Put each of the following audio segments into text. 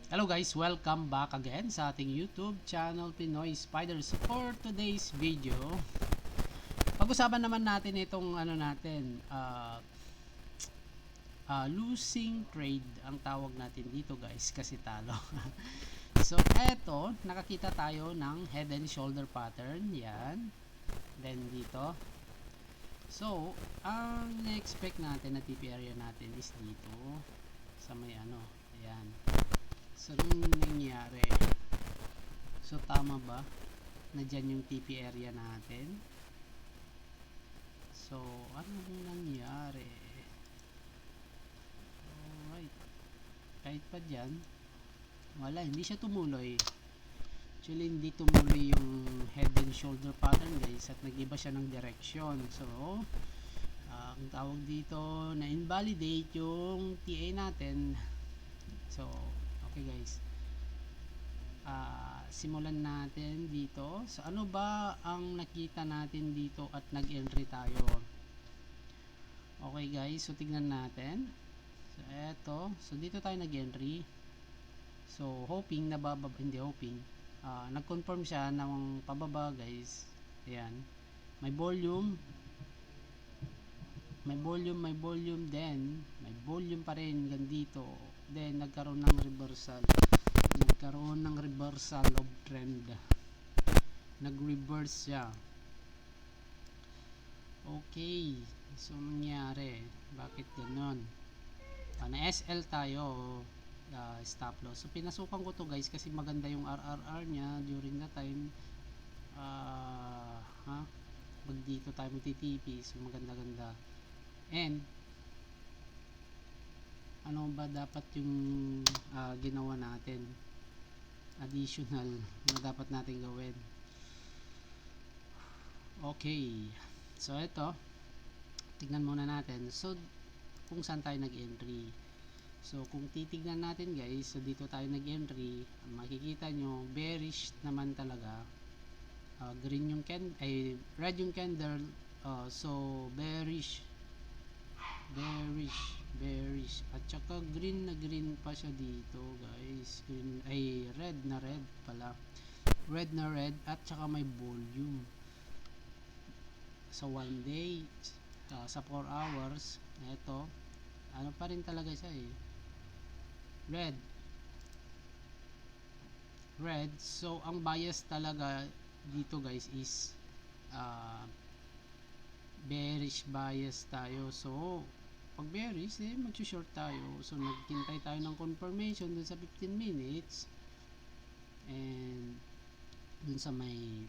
Hello guys, welcome back again sa ating YouTube channel Pinoy Spider. So for today's video, pag-usapan naman natin itong losing trade ang tawag natin dito guys, kasi talo. So eto, nakakita tayo ng head and shoulder pattern, yan. Then dito. So, ang na-expect natin na TP area natin is dito sa may ayan. So, anong nangyari? So, tama ba na dyan yung TP area natin? So, anong nangyari? Alright. Kahit pa dyan, wala, hindi siya tumuloy. Actually, hindi tumuloy yung head and shoulder pattern guys, at nag-iba siya ng direction. So, ang tawag dito na invalidate yung TA natin. So, okay guys, simulan natin dito. So ano ba ang nakita natin dito at nag-entry tayo? Okay guys, so tignan natin. So eto, so dito tayo nag-entry. So hoping na bababa, hindi hoping, nag-confirm siya ng pababa guys. Ayan, may volume, may volume, then may volume pa rin hanggang dito. Then nagkaroon ng reversal of trend, nag-reverse siya. Okay, so nangyari, bakit ganon? Na SL tayo, stop loss. So pinasukan ko to guys kasi maganda yung RRR nya during the time pag dito tayo magtitipi, so maganda-ganda. And ano ba dapat yung ginawa natin additional na dapat natin gawin? Okay, so ito, tignan muna natin. So kung saan tayo nag-entry. So kung titignan natin guys, so dito tayo nag-entry, makikita nyo bearish naman talaga. Green yung red yung candle. So bearish at saka green na green pa siya dito guys. Red na red pala, red na red, at saka may volume. So 1 day, sa 4 hours, eto, ano pa rin talaga siya red. So ang bias talaga dito guys is bearish bias tayo. So pag bearish, mag-short tayo. So naghintay tayo ng confirmation dun sa 15 minutes, and dun sa may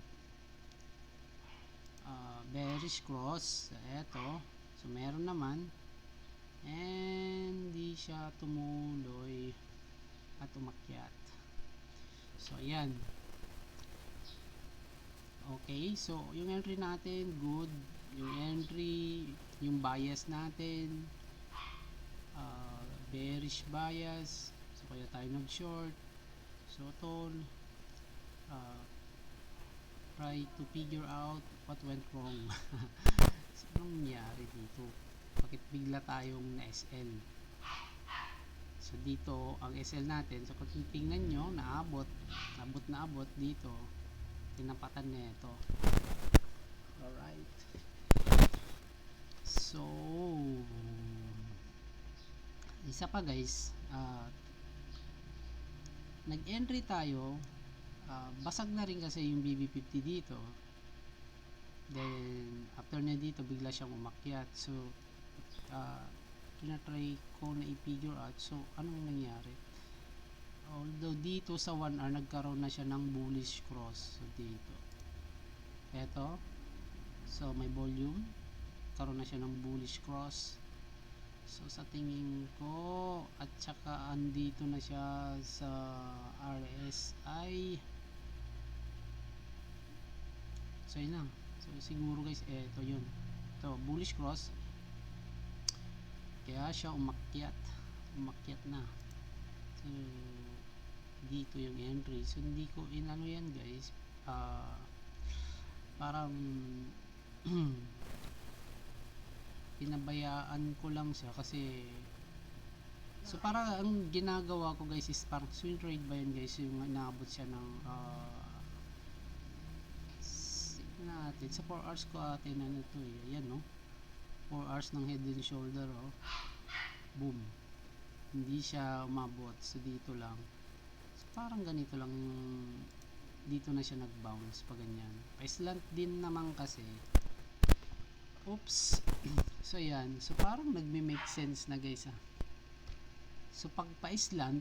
bearish cross. Eto, so meron naman, and di siya tumuloy at umakyat. So ayan. Okay, so yung entry natin good, yung entry, yung bias natin, bearish bias, so kaya tayo nag short. So tol, try to figure out what went wrong. So anong nangyari dito? Bakit bigla tayong na SL? So dito ang SL natin, so kung tingnan nyo, naabot dito, tinapatan na ito. Alright, so isa pa guys, nag-entry tayo, basag na rin kasi yung BB50 dito. Then after na dito, bigla siyang umakyat. So tinatry ko na i-figure out, so anong nangyari? Although dito sa 1 hour nagkaroon na siya ng bullish cross. So dito, eto, so may volume, karoon na siya ng bullish cross. So sa tingin ko, at saka andito na siya sa RSI. So yun lang. So siguro guys, eto yun, ito bullish cross, kaya siya umakyat na. So dito yung entry. So hindi ko inano yan guys, parang pinabayaan ko lang siya kasi So para ang ginagawa ko guys is parang swing trade ba yun guys, yung inaabot siya ng natin sa 4 hours ko atin ano to eh, ayan no, 4 hours ng head and shoulder oh, boom, hindi siya umabot, so dito lang, so parang ganito lang yung dito na siya nag-bounce pa ganyan, pa-slant din naman kasi, oops. So yan, so parang nagme-make sense na guys ah. So pag pa-slant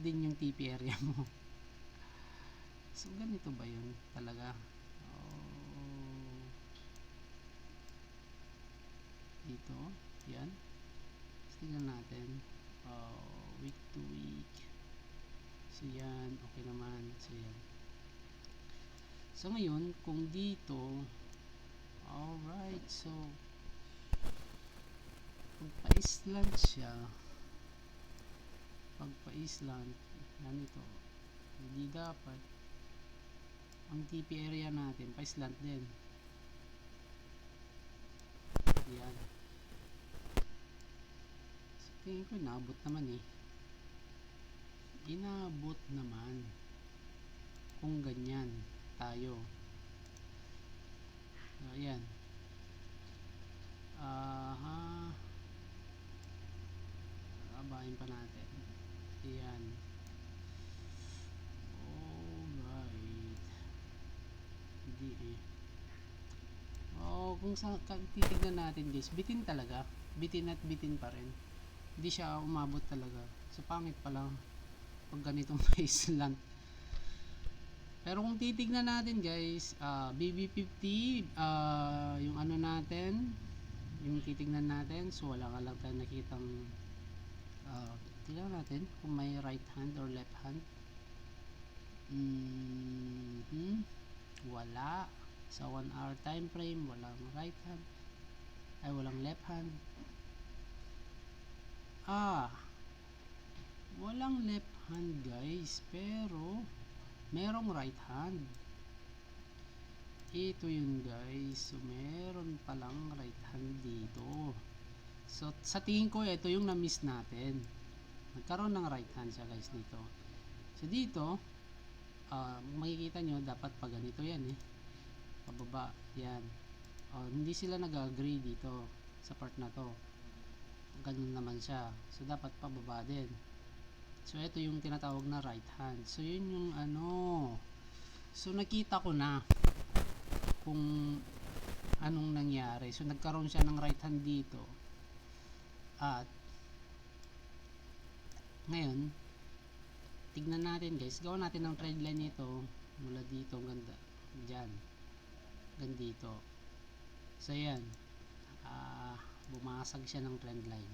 din yung TP area mo. So ganito ba yun talaga? Oh, dito, yan. Tingnan natin. Week to week. So yan, okay naman. So yan. So ngayon, kung dito, alright, so pag pa-slant siya, pag pa-slant, ganito, hindi dapat ang TP area natin pa-slant din. Yan. So tingin ko inaabot naman eh. Inaabot naman kung ganyan tayo. Ayan. Abahin pa natin. Ayan. Alright. Hindi eh. Kung titignan natin guys, bitin talaga. Bitin at bitin pa rin. Hindi siya umabot talaga. So pangit pa lang pag ganitong baseline. Pero kung titignan natin guys, BB50, yung ano natin, yung titignan natin, so wala ka lang tayo nakitang tignan natin kung may right hand or left hand. Wala. Sa 1 hour time frame, walang right hand, ay walang left hand. Walang left hand guys, pero merong right hand. Ito yun guys, so meron palang right hand dito. So sa tingin ko ito yung na-miss natin, nagkaroon ng right hand siya guys dito. So dito makikita nyo dapat pa ganito yan eh, pababa yan. Hindi sila nag-agree dito sa part na to, ganun naman siya, so dapat pababa din. So ito yung tinatawag na right hand. So yun yung ano, so nakita ko na kung anong nangyari. So nagkaroon siya ng right hand dito, at ngayon tignan natin guys, gawa natin ng trend line nito mula dito ganda dyan hanggang dito. So yan, bumasag siya ng trend line,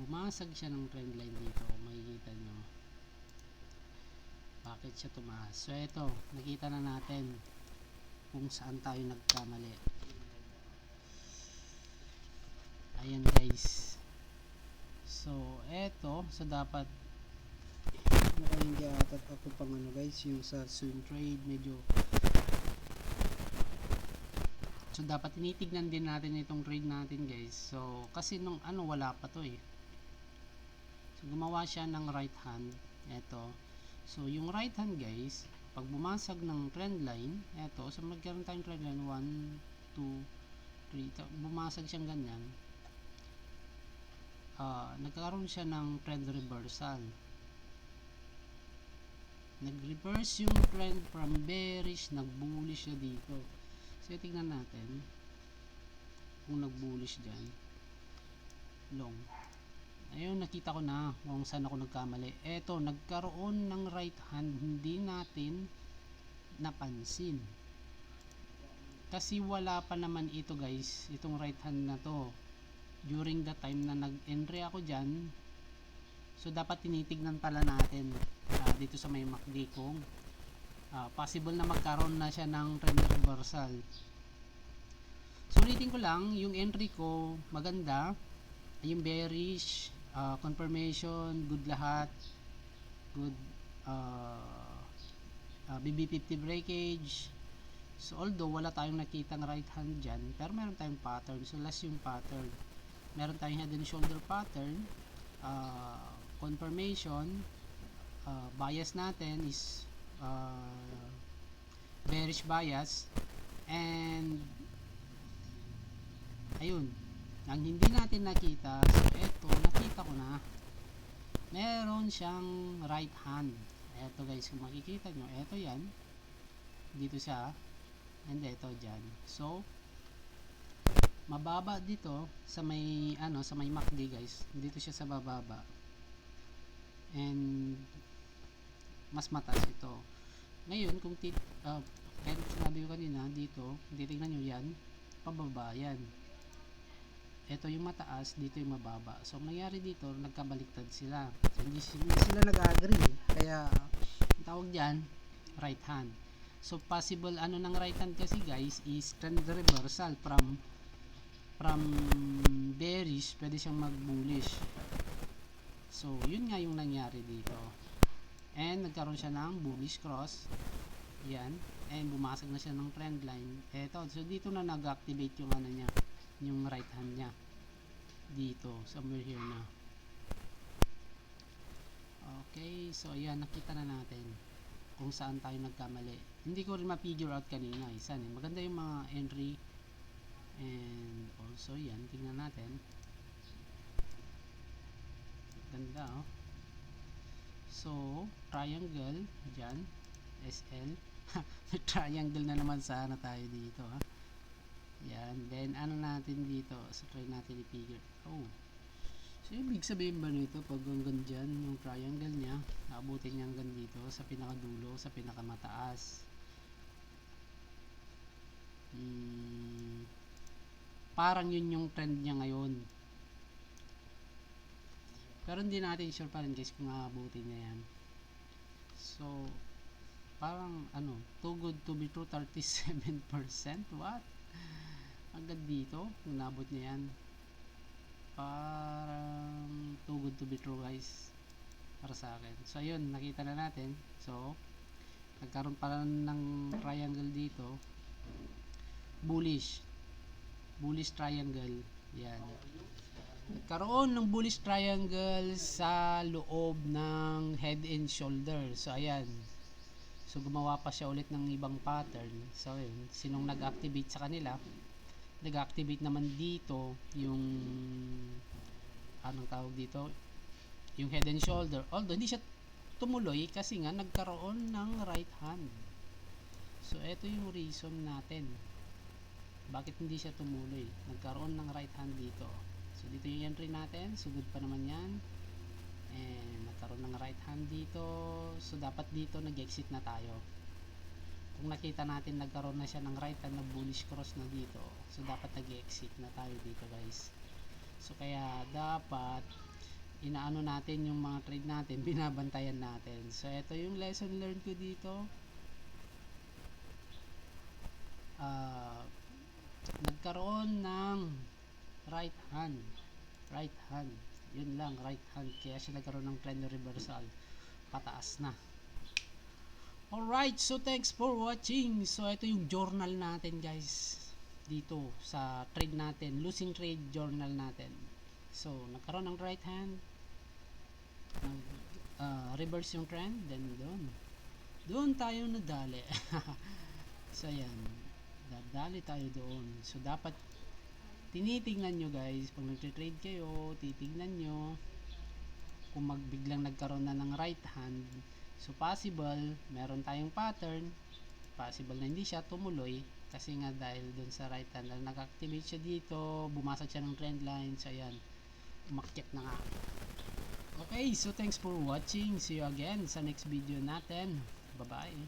bumasag siya ng trend line dito, makikita nyo bakit siya tumaas. So ito, nakita na natin kung saan tayo nagkamali. Ayan guys, so eto, so dapat hindi atat ako pang ano guys, yung sa swing trade medyo, so dapat tinitignan din natin itong trade natin guys. So kasi nung ano wala pa to eh, so gumawa siya ng right hand, eto. So yung right hand guys, pag bumasag ng trend line, eto, so magkaroon tayong trend line 1, 2, 3, bumasag siyang ganyan, nagkaroon siya ng trend reversal, nag-reverse yung trend from bearish, nag-bullish siya dito. So tingnan natin kung nag-bullish dyan, long. Ayun, nakita ko na kung saan ako nagkamali. Eto, nagkaroon ng right hand, hindi natin napansin kasi wala pa naman ito guys, itong right hand na to during the time na nag-entry ako dyan. So dapat tinitignan pala natin dito sa may MACD kung possible na magkaroon na siya ng trend reversal. So ulitin ko lang, yung entry ko maganda, yung bearish, confirmation, good lahat, good, BB50 breakage. So although wala tayong nakitang right hand dyan, pero meron tayong pattern, so last yung pattern. meron tayong head and shoulder pattern, confirmation, bias natin is bearish bias, and ayun, ang hindi natin nakita, so eto, nakita ko na, meron siyang right hand. Eto guys, kung makikita nyo, eto yan, dito siya, and eto dyan. So, mababa dito, sa may, sa may MACD guys, dito siya sa bababa, and mas mataas ito. Ngayon, kung kaya sinabi ko kanina, dito, titignan nyo yan, pababa yan. Ito yung mataas, dito yung mababa. So, nangyari dito, nagkabaliktad sila. So, hindi sila nag-agree. Kaya, ang tawag dyan, right hand. So, possible ng right hand kasi guys, is trend reversal from bearish, pwede siyang mag-bullish. So, yun nga yung nangyari dito. And, nagkaroon siya ng bullish cross. Yan. And, bumasag na siya ng trend line. Eto, so dito na nag-activate yung niya, yung right hand niya dito, somewhere here na. Okay, so ayan, nakita na natin kung saan tayo nagkamali. Hindi ko rin ma-figure out kanina, maganda yung mga entry, and also yan, tingnan natin, ganda So, triangle dyan, SL may triangle na naman sana tayo dito yan, then natin dito, so try natin i-figure. So ibig sabihin ba nito, pag hanggang dyan yung triangle niya, naabutin niya hanggang dito sa pinakadulo, sa pinakamataas. Parang yun yung trend niya ngayon, pero hindi natin sure pa rin guys kung aabutin niya yan. So parang too good to be true, 37%. What? Hanggang dito, kung nabot niya yan, parang too good to be true guys, para sa akin. So ayun, nakita na natin. So nagkaroon pa ng triangle dito, bullish triangle. Yan, nagkaroon ng bullish triangle sa loob ng head and shoulder. So ayan, so gumawa pa siya ulit ng ibang pattern. So yun, sinong nag-activate sa kanila, nag-activate naman dito yung anong tawag dito, yung head and shoulder, although hindi siya tumuloy kasi nga nagkaroon ng right hand. So ito yung reason natin bakit hindi siya tumuloy, nagkaroon ng right hand dito. So dito yung entry natin, so good pa naman yan, and nagkaroon ng right hand dito. So dapat dito nag-exit na tayo. Kung nakita natin nagkaroon na siya ng right hand na bullish cross na dito, so dapat nag-exit na tayo dito guys. So kaya dapat inaano natin yung mga trade natin, binabantayan natin. So ito yung lesson learned ko dito. Nagkaroon ng right hand, yun lang, right hand, kaya siya nagkaroon ng trend reversal, pataas na. Alright, so thanks for watching. So ito yung journal natin guys, dito sa trade natin, losing trade journal natin. So nagkaroon ng right hand, reverse yung trend, then doon tayo nadali. So yan, dadali tayo doon. So dapat tinitingnan nyo guys, pag nagte-trade kayo, titingnan nyo kung biglang nagkaroon na ng right hand. So possible, meron tayong pattern, possible na hindi siya tumuloy kasi nga dahil dun sa right hand, nag-activate siya dito, bumasag siya ng trend line. So ayan, umakyat na nga. Okay, so thanks for watching. See you again sa next video natin. Bye bye.